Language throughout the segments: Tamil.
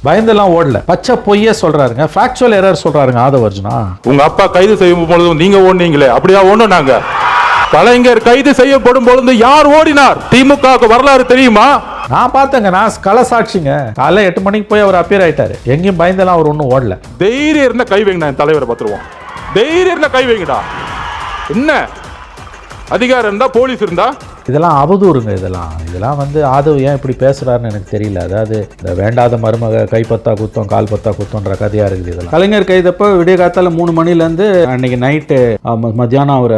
பயந்தெல்லாம் ஓடல, பச்சை பொய்யே சொல்றாருங்க, ஃபேக்சுவல் எரர் சொல்றாருங்க ஆதவர்ஜுனா. உங்க அப்பா கைது செய்யும் பொழுது நீங்க ஓடுனீங்களே, அப்படியா ஓடுனாங்க? கலைஞர் கைது செய்யப்படும் பொழுது யார் ஓடினார்? திமுக வரலாறு தெரியுமா? நான் பார்த்தேங்க, நான் களசாட்சிங்க. காலைல 8 மணிக்கு போய் அவர் அப்பியர் ஆயிட்டாரு. எங்கேயும் பயந்தெல்லாம் அவர் ஒன்றும் ஓடல. தைரியம் இருந்தா கை வைங்க, தலைவரை பார்த்துருவோம். தைரியம் இருந்தா கை வைங்கடா. என்ன அதிகாரம் இருந்தா, போலீஸ் இருந்தா? இதெல்லாம் அவதூறுங்க. இதெல்லாம் வந்து ஆதவ் ஏன் இப்படி பேசுறாருன்னு எனக்கு தெரியல. அதாவது இந்த வேண்டாத மருமக கைப்பத்தா குத்தம் கால் பத்தா குத்தம்ன்ற கதையா இருக்குது. இதெல்லாம் கலைஞர் கைதப்போ விடிய காத்தால 3 மணிலேருந்து அன்னைக்கு நைட்டு மத்தியானம் ஒரு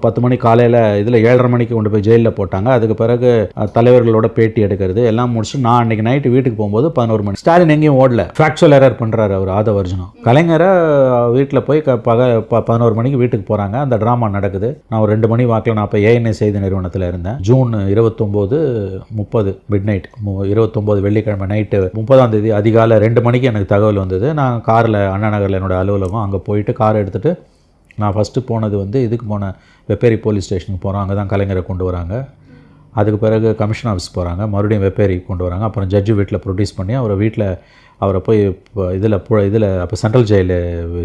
10 மணி காலையில் இதில் 7:30 மணிக்கு கொண்டு போய் ஜெயிலில் போட்டாங்க. அதுக்கு பிறகு தலைவர்களோட பேட்டி எடுக்கிறது எல்லாம் முடிச்சு நான் அன்னைக்கு நைட்டு வீட்டுக்கு போகும்போது 11 மணி. ஸ்டாலின் எங்கேயும் ஓடல, ஃபேக்சுவல் எரர் பண்ணுறாரு அவர் ஆதவர்ஜுனா. கலைஞரை வீட்டில் போய் 11 மணிக்கு வீட்டுக்கு போகிறாங்க. அந்த ட்ராமா நடக்குது. நான் ஒரு 2 மணி வாக்கில் நான் அப்போ ஏஎன்ஏ செய்தி நிறுவனத்தில் இருந்தேன். ஜூன் 29:30 மிட் நைட், 29 வெள்ளிக்கிழமை நைட்டு 30ஆம் தேதி அதிகாலை 2 மணிக்கு எனக்கு தகவல் வந்தது. நான் காரில் அண்ணா நகரில் என்னோட அலுவலகம், அங்கே போயிட்டு கார் எடுத்துகிட்டு நான் ஃபஸ்ட்டு போனது வந்து இதுக்கு போனேன், வெப்பேரி போலீஸ் ஸ்டேஷனுக்கு போகிறோம். அங்கே தான் கலைஞரை கொண்டு வராங்க. அதுக்கு பிறகு கமிஷன் ஆஃபீஸ் போகிறாங்க, மறுபடியும் வெப்பேரி கொண்டு வராங்க. அப்புறம் ஜட்ஜு வீட்டில் ப்ரொடியூஸ் பண்ணி அவரை போய் இதில் அப்போ சென்ட்ரல் ஜெயிலு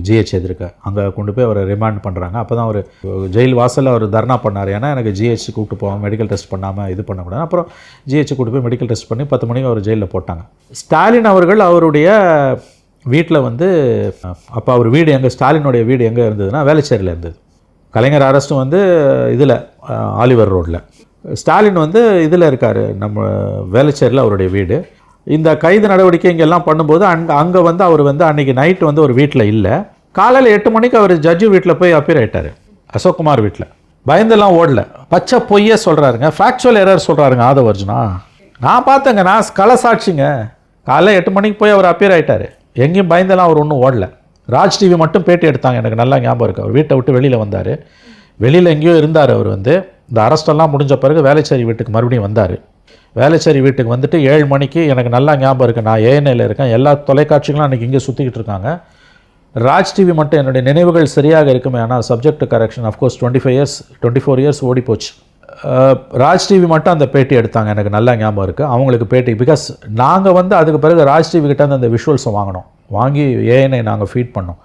ஜிஹெச் எதிர்க்க அங்கே கொண்டு போய் அவரை ரிமாண்ட் பண்ணுறாங்க. அப்போ தான் அவர் ஜெயில் வாசலில் அவர் தர்ணா பண்ணார். ஏன்னா எனக்கு ஜிஹெச் கூப்பிட்டு போவாங்க, மெடிக்கல் டெஸ்ட் பண்ணாமல் இது பண்ணக்கூடாது. அப்புறம் ஜிஹெச் கூப்பிட்டு போய் மெடிக்கல் டெஸ்ட் பண்ணி 10 மணிக்கு அவர் ஜெயிலில் போட்டாங்க. ஸ்டாலின் அவர்கள் அவருடைய வீட்டில் வந்து அப்போ அவர் வீடு எங்கே, ஸ்டாலினுடைய வீடு எங்கே இருந்ததுன்னா வேளச்சேரியில் இருந்தது. கலைஞர் அரெஸ்ட்டும் வந்து இதில் ஆலிவர் ரோட்டில், ஸ்டாலின் வந்து இதில் இருக்கார், நம்ம வேளச்சேரியில் அவருடைய வீடு. இந்த கைது நடவடிக்கை இங்கெல்லாம் பண்ணும்போது அங்கே வந்து அவர் வந்து அன்றைக்கி நைட்டு வந்து ஒரு வீட்டில் இல்லை. காலையில் 8 மணிக்கு அவர் ஜட்ஜு வீட்டில் போய் அப்பியர் ஆகிட்டார், அசோக்குமார் வீட்டில். பயந்தெல்லாம் ஓடல, பச்சை பொய்யே சொல்கிறாருங்க, ஃபேக்சுவல் எரர் சொல்கிறாருங்க ஆதவர்ஜுனா. நான் பார்த்தேங்க, நான் களசாட்சிங்க. காலையில் 8 மணிக்கு போய் அவர் அப்பியர் ஆகிட்டார். எங்கேயும் பயந்தெல்லாம் அவர் ஒன்றும் ஓடல. ராஜ் டிவி மட்டும் பேட்டி எடுத்தாங்க, எனக்கு நல்லா ஞாபகம் இருக்குது. அவர் வீட்டை விட்டு வெளியில் வந்தார், வெளியில் எங்கேயோ இருந்தார். அவர் வந்து இந்த அரெஸ்டெல்லாம் முடிஞ்ச பிறகு வேளச்சேரி வீட்டுக்கு மறுபடியும் வந்தார். வேளச்சேரி வீட்டுக்கு வந்துட்டு 7 மணிக்கு எனக்கு நல்லா ஞாபகம் இருக்குது, நான் ஏஎன்ஏல இருக்கேன். எல்லா தொலைக்காட்சிகளும் அன்றைக்கி இங்கே சுற்றிக்கிட்டு இருக்காங்க. ராஜ் டிவி மட்டும் என்னுடைய நினைவுகள் சரியாக இருக்குமே, ஆனால் subject to correction, of course 24 years ஓடி போச்சு. ராஜ் டிவி மட்டும் அந்த பேட்டி எடுத்தாங்க, எனக்கு நல்லா ஞாபகம் இருக்குது அவங்களுக்கு பேட்டி. பிகாஸ் நாங்கள் வந்து அதுக்கு பிறகு ராஜ் டிவி கிட்ட அந்த விஷுவல்ஸை வாங்கி ஏஎன்ஐ நாங்கள் ஃபீட் பண்ணோம்.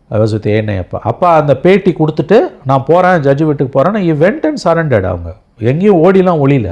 Was with ANI. அப்போ அந்த பேட்டி கொடுத்துட்டு நான் போகிறேன், ஜட்ஜு வீட்டுக்கு போகிறேன்னு வெண்ட் அண்ட் சரண்டர்ட். அவங்க எங்கேயும் ஓடிலாம் ஒளியில.